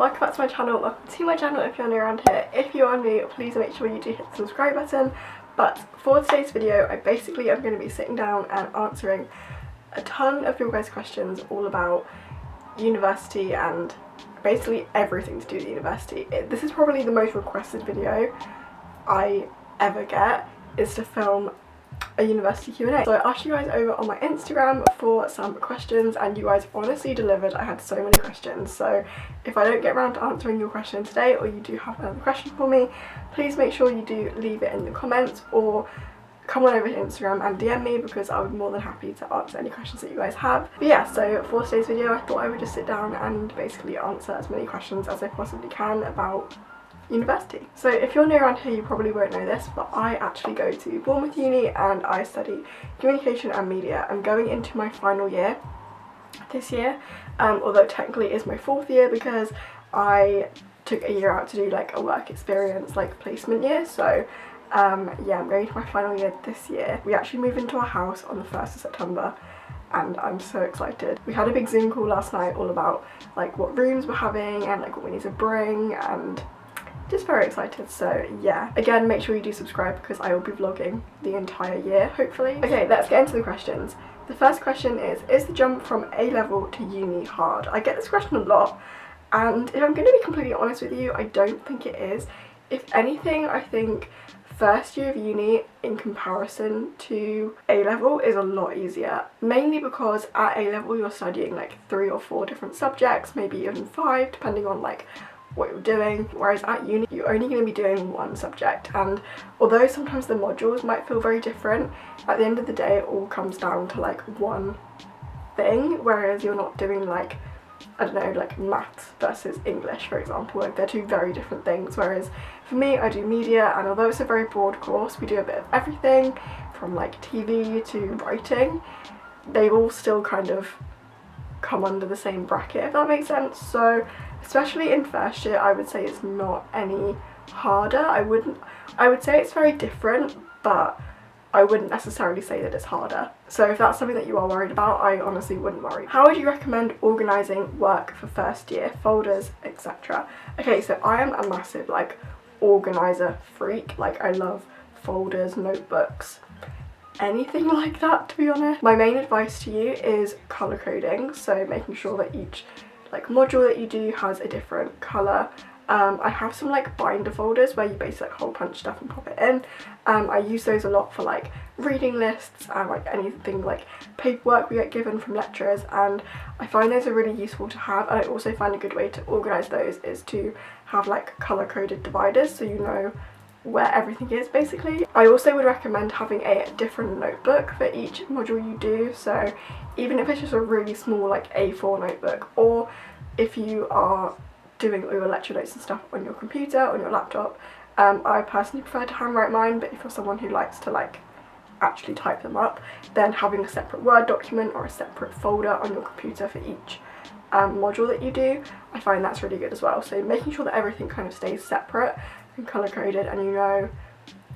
welcome back to my channel. Welcome to my channel if you're new around here. If you are new, please make sure you do hit the subscribe button. But for today's video, I basically am going to be sitting down and answering a ton of your guys' questions all about university and basically everything to do with university. This is probably the most requested video I ever get, is to film a university Q&A. So I asked you guys over on my Instagram for some questions and you guys honestly delivered. I had so many questions, so if I don't get around to answering your question today, or you do have another question for me, please make sure you do leave it in the comments or come on over to Instagram and DM me, because I would be more than happy to answer any questions that you guys have. But yeah, so for today's video I thought I would just sit down and basically answer as many questions as I possibly can about university. So if you're new around here, you probably won't know this, but I actually go to Bournemouth Uni and I study communication and media. I'm going into my final year this year, although technically it is my fourth year because I took a year out to do like a work experience, like placement year. So yeah, I'm going to my final year this year. We actually move into our house on the 1st of September and I'm so excited. We had a big Zoom call last night all about like what rooms we're having and like what we need to bring, and just very excited. So yeah, again, make sure you do subscribe because I will be vlogging the entire year, hopefully. Okay, let's get into the questions. The first question is the jump from A level to uni hard? I get this question a lot, and if I'm going to be completely honest with you, I don't think it is. If anything, I think first year of uni in comparison to A level is a lot easier, mainly because at A level you're studying like 3 or 4 different subjects, maybe even 5 depending on like what you're doing, whereas at uni you're only going to be doing one subject. And although sometimes the modules might feel very different, at the end of the day it all comes down to like one thing, whereas you're not doing like, I don't know, like maths versus English, for example. Like they're two very different things. Whereas for me, I do media, and although it's a very broad course, we do a bit of everything from like TV to writing. They all still kind of come under the same bracket, if that makes sense. So especially in first year, I would say it's not any harder. I would say it's very different, but I wouldn't necessarily say that it's harder. So if that's something that you are worried about, I honestly wouldn't worry. How would you recommend organising work for first year, folders, etc.? Okay, so I am a massive like organiser freak. Like I love folders, notebooks, anything like that, to be honest. My main advice to you is colour coding, so making sure that each like module that you do has a different colour. I have some like binder folders where you basically like hole punch stuff and pop it in. I use those a lot for like reading lists and like anything like paperwork we get given from lecturers, and I find those are really useful to have. And I also find a good way to organise those is to have like colour coded dividers, so you know where everything is basically. I also would recommend having a different notebook for each module you do, so even if it's just a really small like A4 notebook, or if you are doing all your lecture notes and stuff on your computer, on your laptop. I personally prefer to handwrite mine, but if you're someone who likes to like actually type them up, then having a separate Word document or a separate folder on your computer for each module that you do, I find that's really good as well. So making sure that everything kind of stays separate and colour coded and you know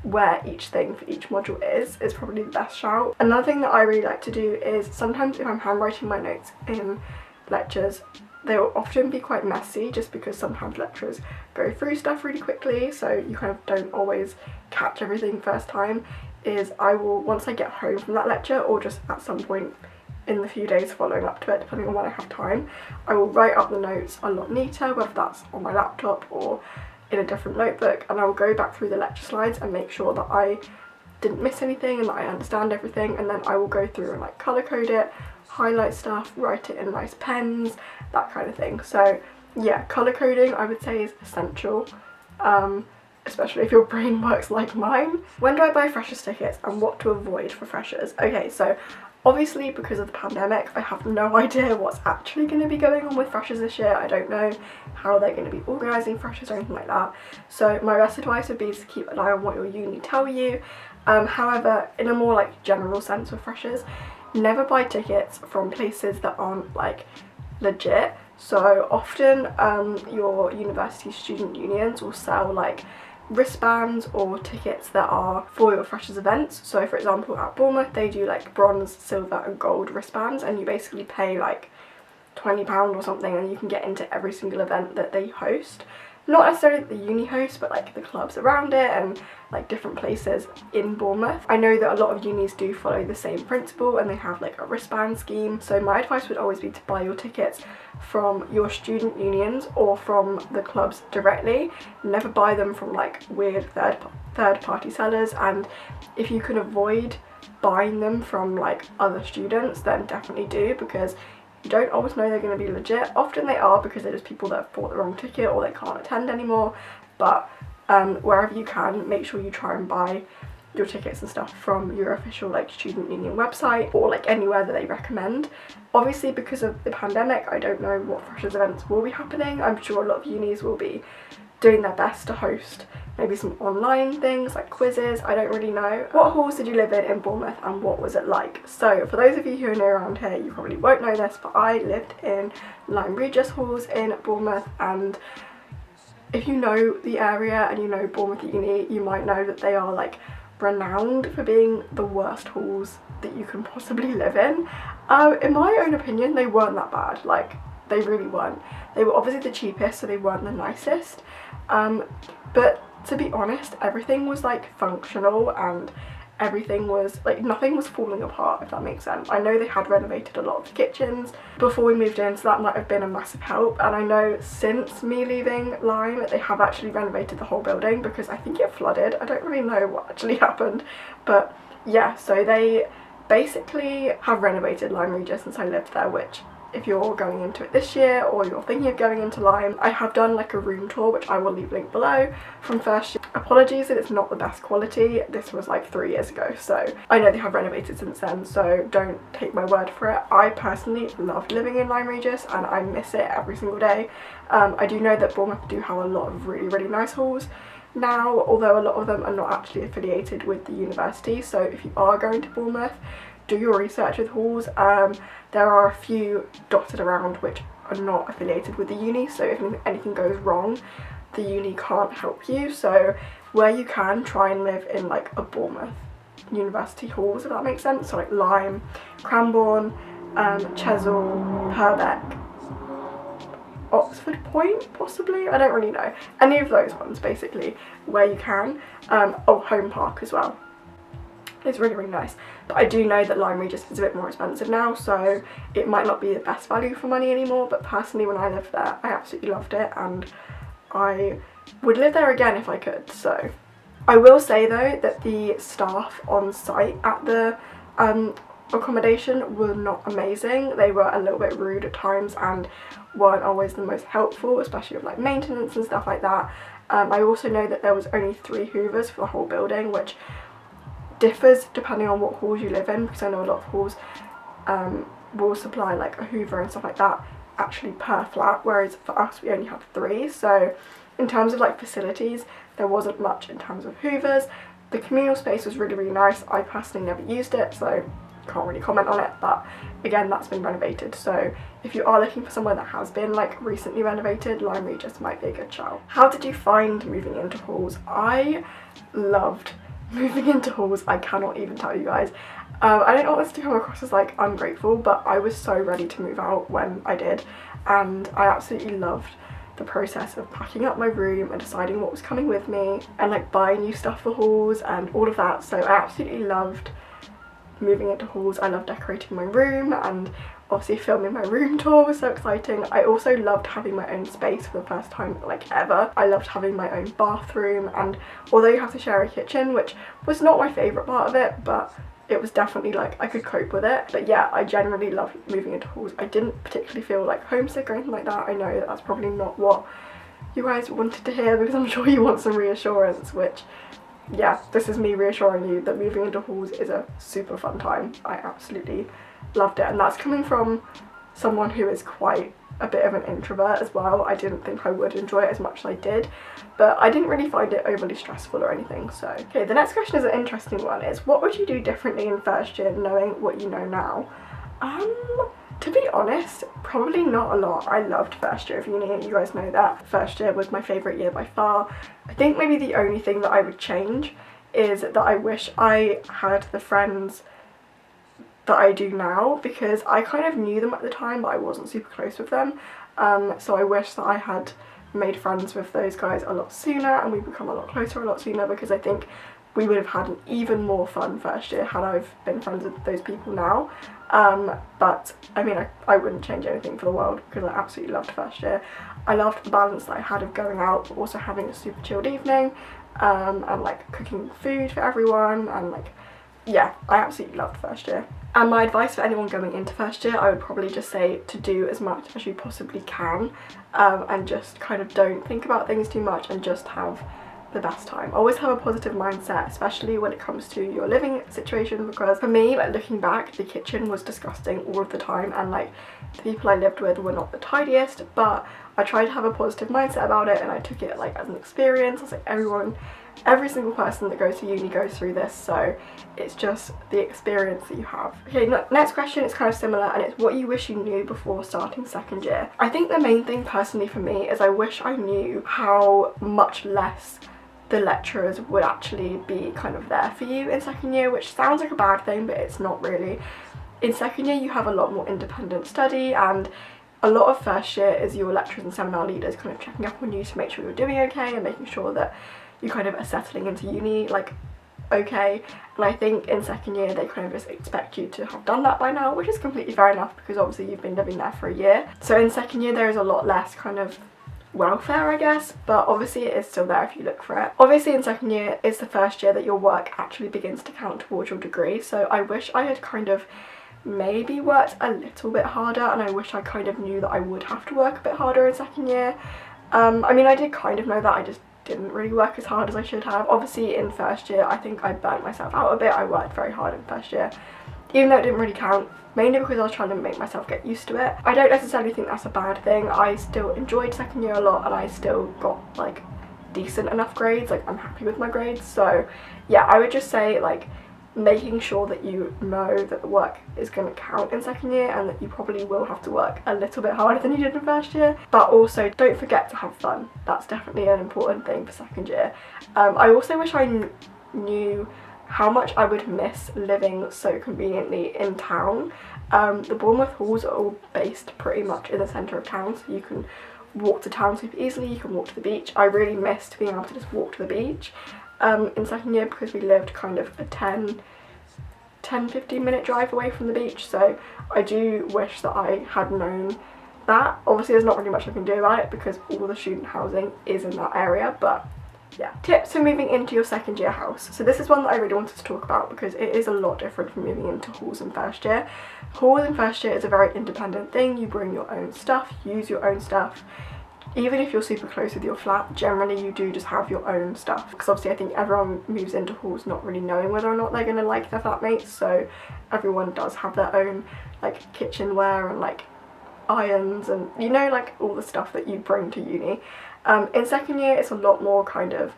where each thing for each module is probably the best shout. Another thing that I really like to do is sometimes if I'm handwriting my notes in lectures, they will often be quite messy just because sometimes lecturers go through stuff really quickly, so you kind of don't always catch everything first time. Is I will, once I get home from that lecture or just at some point in the few days following up to it, depending on when I have time, I will write up the notes a lot neater, whether that's on my laptop or in a different notebook, and I will go back through the lecture slides and make sure that I didn't miss anything and that I understand everything, and then I will go through and like colour code it, highlight stuff, write it in nice pens, that kind of thing. So yeah, colour coding I would say is essential, especially if your brain works like mine. When do I buy freshers tickets and what to avoid for freshers? Okay, so obviously because of the pandemic I have no idea what's actually going to be going on with freshers this year. I don't know how they're going to be organising freshers or anything like that, so my best advice would be to keep an eye on what your uni tell you. However, in a more like general sense with freshers, never buy tickets from places that aren't like legit. So often your university student unions will sell like wristbands or tickets that are for your freshers events. So for example at Bournemouth they do like bronze, silver and gold wristbands, and you basically pay like £20 or something, and you can get into every single event that they host. Not necessarily the uni host, but like the clubs around it and like different places in Bournemouth. I know that a lot of unis do follow the same principle and they have like a wristband scheme. So my advice would always be to buy your tickets from your student unions or from the clubs directly. Never buy them from like weird third party sellers, and if you can avoid buying them from like other students, then definitely do, because you don't always know they're going to be legit. Often they are, because they're just people that have bought the wrong ticket or they can't attend anymore. But wherever you can, make sure you try and buy your tickets and stuff from your official like student union website, or like anywhere that they recommend. Obviously, because of the pandemic, I don't know what freshers events will be happening. I'm sure a lot of unis will be doing their best to host maybe some online things like quizzes. I don't really know. What halls did you live in Bournemouth, and what was it like? So for those of you who are new around here, you probably won't know this, but I lived in Lyme Regis halls in Bournemouth, and if you know the area and you know Bournemouth Uni, you might know that they are like renowned for being the worst halls that you can possibly live in. In my own opinion, they weren't that bad. Like, they really weren't. They were obviously the cheapest, so they weren't the nicest. But to be honest, everything was like functional, and everything was like, nothing was falling apart, if that makes sense. I know they had renovated a lot of the kitchens before we moved in, so that might have been a massive help. And I know since me leaving Lyme, they have actually renovated the whole building, because I think it flooded. I don't really know what actually happened, but yeah, so they basically have renovated Lyme Regis since I lived there, which, if you're going into it this year or you're thinking of going into Lyme, I have done like a room tour, which I will leave link below, from first year. Apologies that it's not the best quality. This was like 3 years ago, so I know they have renovated since then, so don't take my word for it. I personally loved living in Lyme Regis and I miss it every single day. I do know that Bournemouth do have a lot of really nice halls now, although a lot of them are not actually affiliated with the university. So if you are going to Bournemouth, do your research with halls. There are a few dotted around which are not affiliated with the uni, so if anything goes wrong, the uni can't help you. So where you can, try and live in like a Bournemouth university halls, if that makes sense. So like Lyme, Cranbourne, Chesil, Purbeck, Oxford Point possibly, I don't really know. Any of those ones basically, where you can. Oh, Home Park as well. It's really nice, but I do know that Lyme Regis is a bit more expensive now, so it might not be the best value for money anymore. But personally, when I lived there, I absolutely loved it, and I would live there again if I could. So I will say though that the staff on site at the accommodation were not amazing. They were a little bit rude at times and weren't always the most helpful, especially with like maintenance and stuff like that. I also know that there was only 3 hoovers for the whole building, which differs depending on what halls you live in, because I know a lot of halls will supply like a hoover and stuff like that actually per flat, whereas for us we only have 3. So in terms of like facilities, there wasn't much in terms of hoovers. The communal space was really nice. I personally never used it, so can't really comment on it, but again, that's been renovated. So if you are looking for somewhere that has been like recently renovated, Lyme Regis might be a good shout. How did you find moving into halls? I loved moving into halls. I cannot even tell you guys. I don't want this to come across as like ungrateful, but I was so ready to move out when I did, and I absolutely loved the process of packing up my room and deciding what was coming with me, and like buying new stuff for halls and all of that. So I absolutely loved moving into halls. I love decorating my room, and obviously filming my room tour was so exciting. I also loved having my own space for the first time like ever. I loved having my own bathroom, and although you have to share a kitchen, which was not my favourite part of it, but it was definitely like I could cope with it. But yeah, I generally loved moving into halls. I didn't particularly feel like homesick or anything like that. I know that that's probably not what you guys wanted to hear, because I'm sure you want some reassurance, which yeah, this is me reassuring you that moving into halls is a super fun time. I absolutely loved it, and that's coming from someone who is quite a bit of an introvert as well. I didn't think I would enjoy it as much as I did, but I didn't really find it overly stressful or anything. So okay, the next question is an interesting one. Is what would you do differently in first year knowing what you know now? To be honest, probably not a lot. I loved first year of uni, you guys know that. First year was my favourite year by far. I think maybe the only thing that I would change is that I wish I had the friends that I do now, because I kind of knew them at the time but I wasn't super close with them. So I wish that I had made friends with those guys a lot sooner and we've become a lot closer a lot sooner, because I think we would have had an even more fun first year had I've been friends with those people now. But I mean, I wouldn't change anything for the world, because I absolutely loved first year. I loved the balance that I had of going out but also having a super chilled evening, and like cooking food for everyone, and like, yeah, I absolutely loved first year. And my advice for anyone going into first year, I would probably just say to do as much as you possibly can, and just kind of don't think about things too much and just have the best time. Always have a positive mindset, especially when it comes to your living situation, because for me, like looking back, the kitchen was disgusting all of the time, and like the people I lived with were not the tidiest, but I tried to have a positive mindset about it and I took it like as an experience. I was like, every single person that goes to uni goes through this, so it's just the experience that you have. Okay, next question is kind of similar, and it's what you wish you knew before starting second year. I think the main thing personally for me is I wish I knew how much less the lecturers would actually be kind of there for you in second year, which sounds like a bad thing, but it's not really. In second year you have a lot more independent study, and a lot of first year is your lecturers and seminar leaders kind of checking up on you to make sure you're doing okay and making sure that you kind of are settling into uni like okay. And I think in second year they kind of just expect you to have done that by now, which is completely fair enough because obviously you've been living there for a year. So in second year there is a lot less kind of welfare, I guess, but obviously it is still there if you look for it. Obviously in second year is the first year that your work actually begins to count towards your degree, so I wish I had kind of maybe worked a little bit harder, and I wish I kind of knew that I would have to work a bit harder in second year. I mean, I did kind of know that, I just didn't really work as hard as I should have. Obviously in first year I think I burnt myself out a bit. I worked very hard in first year, even though it didn't really count, mainly because I was trying to make myself get used to it. I don't necessarily think that's a bad thing. I still enjoyed second year a lot and I still got like decent enough grades, like I'm happy with my grades. So yeah, I would just say like making sure that you know that the work is going to count in second year and that you probably will have to work a little bit harder than you did in first year, but also don't forget to have fun. That's definitely an important thing for second year. I also wish I knew how much I would miss living so conveniently in town. The Bournemouth halls are all based pretty much in the centre of town, so you can walk to town super easily, you can walk to the beach. I really missed being able to just walk to the beach in second year, because we lived kind of a 10-15 minute drive away from the beach, so I do wish that I had known that. Obviously there's not really much I can do about it because all the student housing is in that area, but yeah. Tips for moving into your second year house. So this is one that I really wanted to talk about because it is a lot different from moving into halls in first year. Halls in first year is a very independent thing. You bring your own stuff, use your own stuff. Even if you're super close with your flat, generally you do just have your own stuff, because obviously I think everyone moves into halls not really knowing whether or not they're going to like their flatmates, so everyone does have their own like kitchenware and like irons and, you know, like all the stuff that you bring to uni. In second year it's a lot more kind of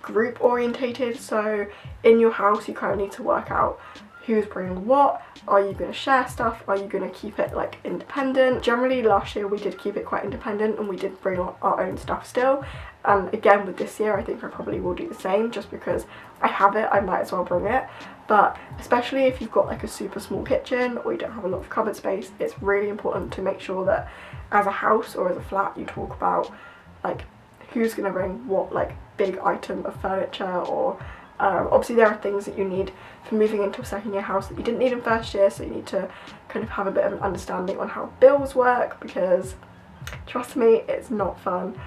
group orientated, so in your house you kind of need to work out who's bringing what. Are you going to share stuff? Are you going to keep it like independent? Generally last year we did keep it quite independent and we did bring our own stuff still, and again with this year I think I probably will do the same, just because I have it, I might as well bring it. But especially if you've got like a super small kitchen or you don't have a lot of cupboard space, it's really important to make sure that as a house or as a flat you talk about like who's going to bring what like big item of furniture, or obviously there are things that you need for moving into a second year house that you didn't need in first year, so you need to kind of have a bit of an understanding on how bills work, because trust me, it's not fun.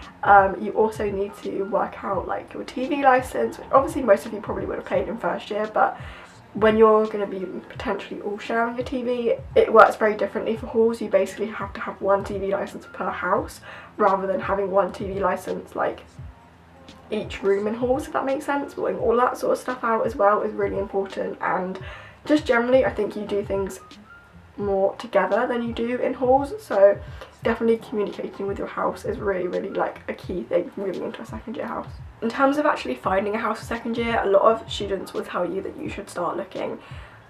You also need to work out like your TV license, which obviously most of you probably would have paid in first year, but when you're going to be potentially all sharing your TV, it works very differently for halls. You basically have to have one TV license per house rather than having one TV license like each room in halls, if that makes sense. Sorting all that sort of stuff out as well is really important, and just generally I think you do things more together than you do in halls, so definitely communicating with your house is really like a key thing for moving into a second year house. In terms of actually finding a house for second year, a lot of students will tell you that you should start looking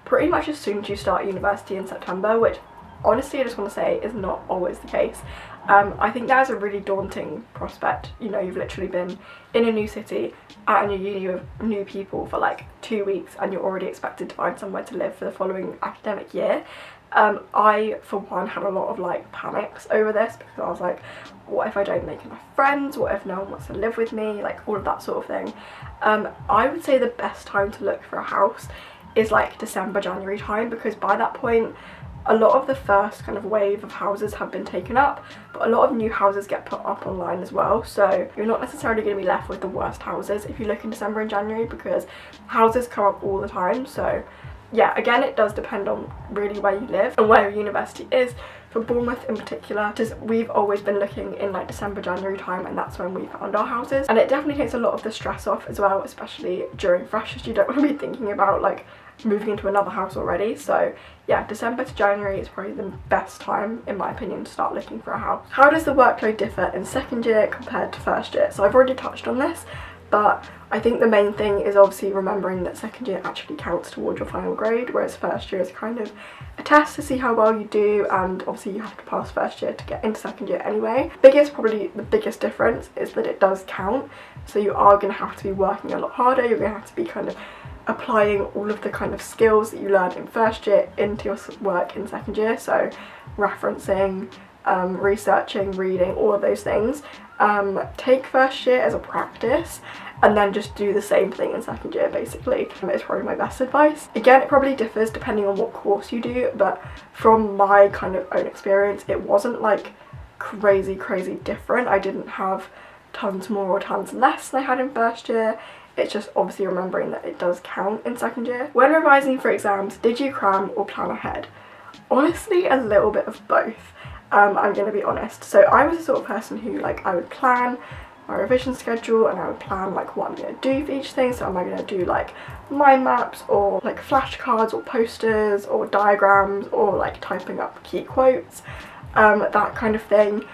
pretty much as soon as you start university in September, which honestly I just want to say is not always the case. I think that is a really daunting prospect. You know, you've literally been in a new city at a new uni with new people for like 2 weeks and you're already expected to find somewhere to live for the following academic year. I for one had a lot of like panics over this because I was like, what if I don't make enough friends, what if no one wants to live with me, like all of that sort of thing. I would say the best time to look for a house is like December, January time, because by that point a lot of the first kind of wave of houses have been taken up, but a lot of new houses get put up online as well, so you're not necessarily going to be left with the worst houses if you look in December and January, because houses come up all the time. So yeah, again, it does depend on really where you live and where your university is. For Bournemouth in particular, just we've always been looking in like December, January time, and that's when we found our houses. And it definitely takes a lot of the stress off as well, especially during freshers. You don't want to be thinking about like moving into another house already. So yeah, December to January is probably the best time, in my opinion, to start looking for a house. How does the workload differ in second year compared to first year? So I've already touched on this, but I think the main thing is obviously remembering that second year actually counts towards your final grade, whereas first year is kind of a test to see how well you do, and obviously you have to pass first year to get into second year anyway. Probably the biggest difference is that it does count, so you are going to have to be working a lot harder. You're going to have to be kind of applying all of the kind of skills that you learned in first year into your work in second year, so referencing, researching, reading, all of those things. Take first year as a practice and then just do the same thing in second year basically. It's probably my best advice. Again, it probably differs depending on what course you do, but from my kind of own experience, it wasn't like crazy different. I didn't have tons more or tons less than I had in first year. It's just obviously remembering that it does count in second year. When revising for exams, did you cram or plan ahead? Honestly, a little bit of both. I'm going to be honest. So I was the sort of person who, like, I would plan my revision schedule and I would plan like what I'm going to do for each thing. So am I going to do like mind maps or like flashcards or posters or diagrams or like typing up key quotes, that kind of thing.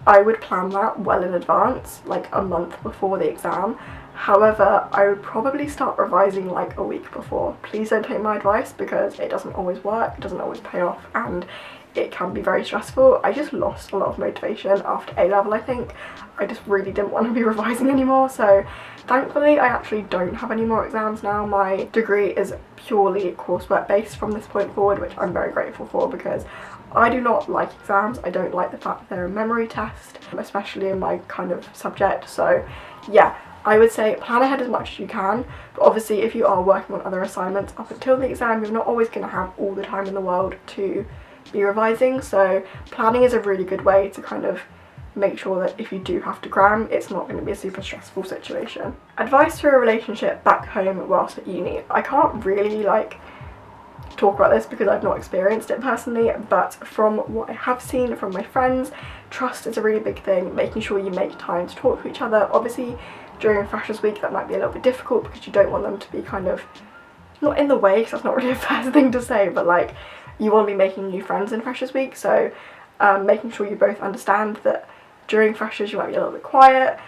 I would plan that well in advance, like a month before the exam. However, I would probably start revising like a week before. Please don't take my advice because it doesn't always work, it doesn't always pay off, and it can be very stressful. I just lost a lot of motivation after A-level, I think. I just really didn't want to be revising anymore, so thankfully I actually don't have any more exams now. My degree is purely coursework based from this point forward, which I'm very grateful for because I do not like exams. I don't like the fact that they're a memory test, especially in my kind of subject. So yeah, I would say plan ahead as much as you can, but obviously if you are working on other assignments up until the exam, you're not always going to have all the time in the world to be revising, so planning is a really good way to kind of make sure that if you do have to cram, it's not going to be a super stressful situation. Advice for a relationship back home whilst at uni. I can't really like talk about this because I've not experienced it personally, but from what I have seen from my friends, trust is a really big thing, making sure you make time to talk to each other. Obviously during Freshers Week that might be a little bit difficult because you don't want them to be kind of, not in the way because that's not really a fair thing to say, but like you want to be making new friends in Freshers Week, so making sure you both understand that during Freshers you might be a little bit quiet,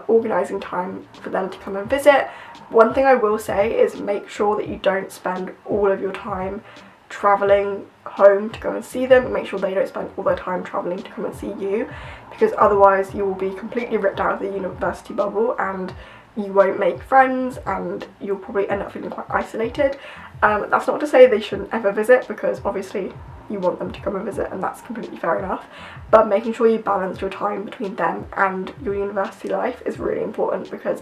organising time for them to come and visit. One thing I will say is make sure that you don't spend all of your time travelling home to go and see them, and make sure they don't spend all their time travelling to come and see you, because otherwise you will be completely ripped out of the university bubble and you won't make friends and you'll probably end up feeling quite isolated. That's not to say they shouldn't ever visit, because obviously you want them to come and visit and that's completely fair enough, but making sure you balance your time between them and your university life is really important, because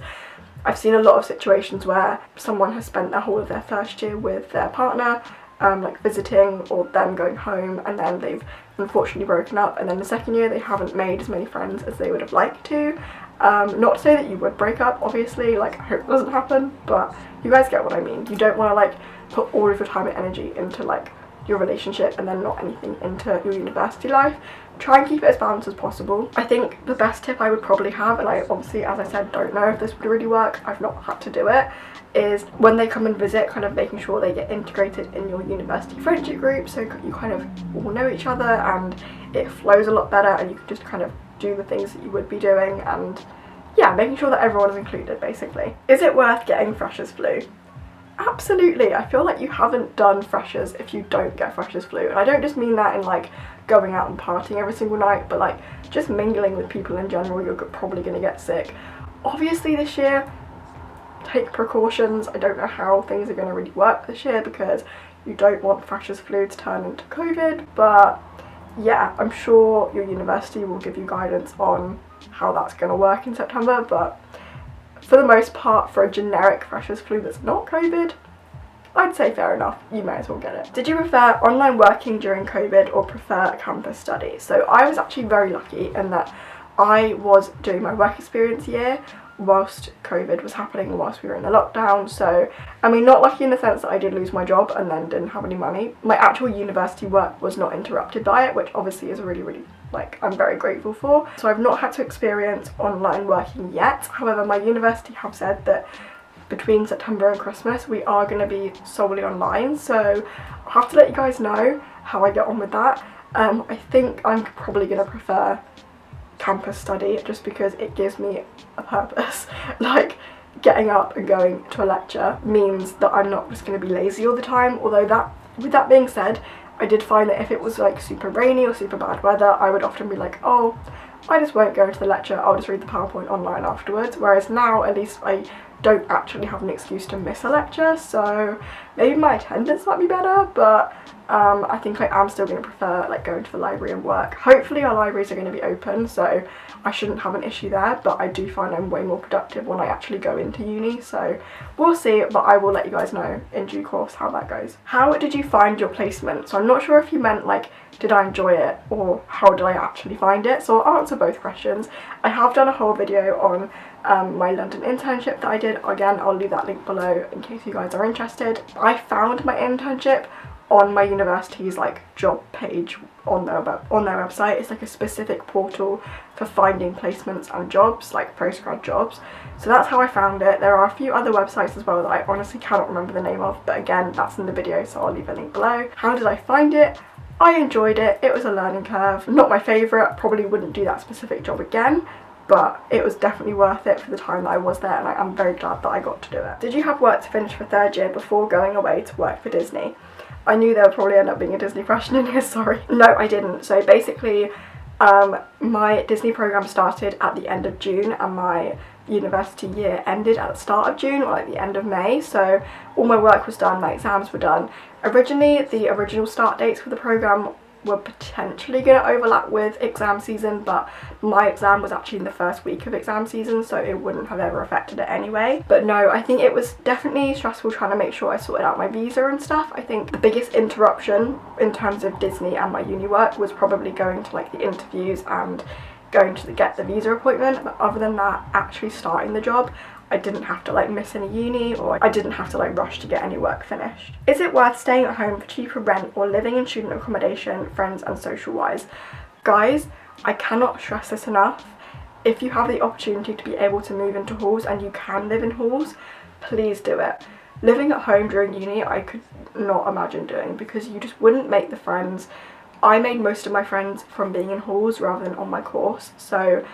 I've seen a lot of situations where someone has spent the whole of their first year with their partner, like visiting or them going home, and then they've unfortunately broken up, and then the second year they haven't made as many friends as they would have liked to. Not to say that you would break up, obviously, like I hope it doesn't happen, but you guys get what I mean. You don't want to like put all of your time and energy into like your relationship and then not anything into your university life. Try and keep it as balanced as possible. I think the best tip I would probably have, and I obviously, as I said, don't know if this would really work, I've not had to do it, is when they come and visit, kind of making sure they get integrated in your university friendship group, so you kind of all know each other and it flows a lot better and you can just kind of do the things that you would be doing, and yeah, making sure that everyone is included basically. Is it worth getting freshers flu? absolutely, I feel like you haven't done freshers if you don't get freshers flu. And I don't just mean that in like going out and partying every single night, but like just mingling with people in general, you're probably going to get sick. Obviously this year, take precautions. I don't know how things are going to really work this year because you don't want freshers flu to turn into COVID, but yeah, I'm sure your university will give you guidance on how that's going to work in September, but for the most part, for a generic freshers flu that's not COVID, I'd say fair enough, you may as well get it. Did you prefer online working during COVID or prefer campus study? So I was actually very lucky in that I was doing my work experience year whilst COVID was happening and whilst we were in the lockdown. So, I mean, not lucky in the sense that I did lose my job and then didn't have any money. My actual university work was not interrupted by it, which obviously is really, like, I'm very grateful for. So I've not had to experience online working yet. However, my university have said that between September and Christmas we are going to be solely online, so I'll have to let you guys know how I get on with that. I think I'm probably going to prefer campus study just because it gives me a purpose. Like, getting up and going to a lecture means that I'm not just going to be lazy all the time, although with that being said, I did find that if it was like super rainy or super bad weather, I would often be like, oh, I just won't go to the lecture, I'll just read the PowerPoint online afterwards, whereas now at least I don't actually have an excuse to miss a lecture, so maybe my attendance might be better, but I think I am still going to prefer like going to the library and work. Hopefully our libraries are going to be open, so I shouldn't have an issue there, but I do find I'm way more productive when I actually go into uni, so we'll see, but I will let you guys know in due course how that goes. How did you find your placement? So I'm not sure if you meant like, did I enjoy it or how did I actually find it? So I'll answer both questions. I have done a whole video on my London internship that I did. Again, I'll leave that link below in case you guys are interested. I found my internship on my university's like job page on their website. It's like a specific portal for finding placements and jobs, like postgrad jobs. So that's how I found it. There are a few other websites as well that I honestly cannot remember the name of, but again, that's in the video, so I'll leave a link below. How did I find it? I enjoyed it. It was a learning curve. Not my favourite, probably wouldn't do that specific job again, but it was definitely worth it for the time that I was there, and I'm very glad that I got to do it. Did you have work to finish for third year before going away to work for Disney? I knew there would probably end up being a Disney question in here, sorry. No, I didn't. So basically, my Disney program started at the end of June and my university year ended at the start of June or like the end of May, so all my work was done, my exams were done. Originally, the original start dates for the program were potentially going to overlap with exam season, but my exam was actually in the first week of exam season, so it wouldn't have ever affected it anyway. But no, I think it was definitely stressful trying to make sure I sorted out my visa and stuff. I think the biggest interruption in terms of Disney and my uni work was probably going to like the interviews and going to get the visa appointment, but other than that, actually starting the job, I didn't have to like miss any uni, or I didn't have to like rush to get any work finished. Is it worth staying at home for cheaper rent or living in student accommodation, friends and social wise? Guys, I cannot stress this enough. If you have the opportunity to be able to move into halls and you can live in halls, please do it. Living at home during uni, I could not imagine doing, because you just wouldn't make the friends. I made most of my friends from being in halls rather than on my course, so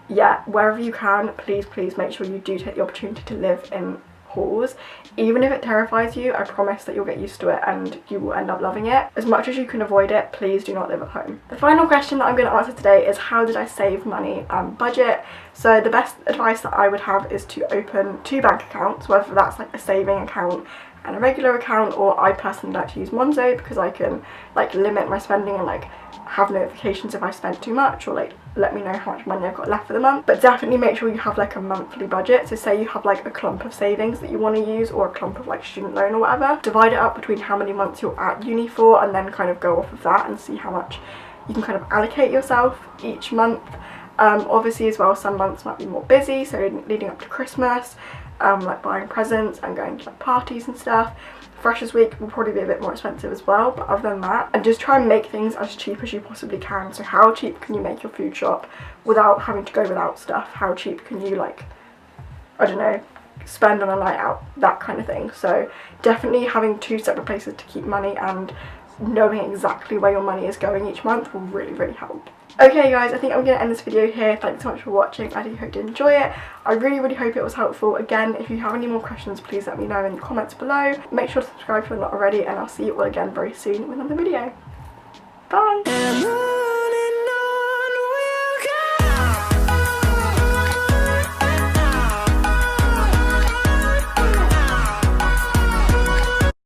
yeah, wherever you can, please make sure you do take the opportunity to live in halls. Even if it terrifies you, I promise that you'll get used to it and you will end up loving it. As much as you can avoid it, please do not live at home. The final question that I'm going to answer today is, how did I save money and budget? So the best advice that I would have is to open 2 bank accounts, whether that's like a saving account and a regular account, or I personally like to use Monzo because I can like limit my spending and like have notifications if I spent too much, or like let me know how much money I've got left for the month. But definitely make sure you have like a monthly budget. So say you have like a clump of savings that you want to use, or a clump of like student loan or whatever, divide it up between how many months you're at uni for, and then kind of go off of that and see how much you can kind of allocate yourself each month. Obviously as well, some months might be more busy, so leading up to Christmas, like buying presents and going to like parties and stuff. Freshers week will probably be a bit more expensive as well, but other than that, and just try and make things as cheap as you possibly can. So how cheap can you make your food shop without having to go without stuff? How cheap can you, like, I don't know, spend on a night out, that kind of thing. So definitely having 2 separate places to keep money and knowing exactly where your money is going each month will really help. Okay guys, I think I'm going to end this video here. Thanks so much for watching. I do hope you enjoy it. I really hope it was helpful. Again, if you have any more questions, please let me know in the comments below. Make sure to subscribe if you're not already, and I'll see you all again very soon with another video.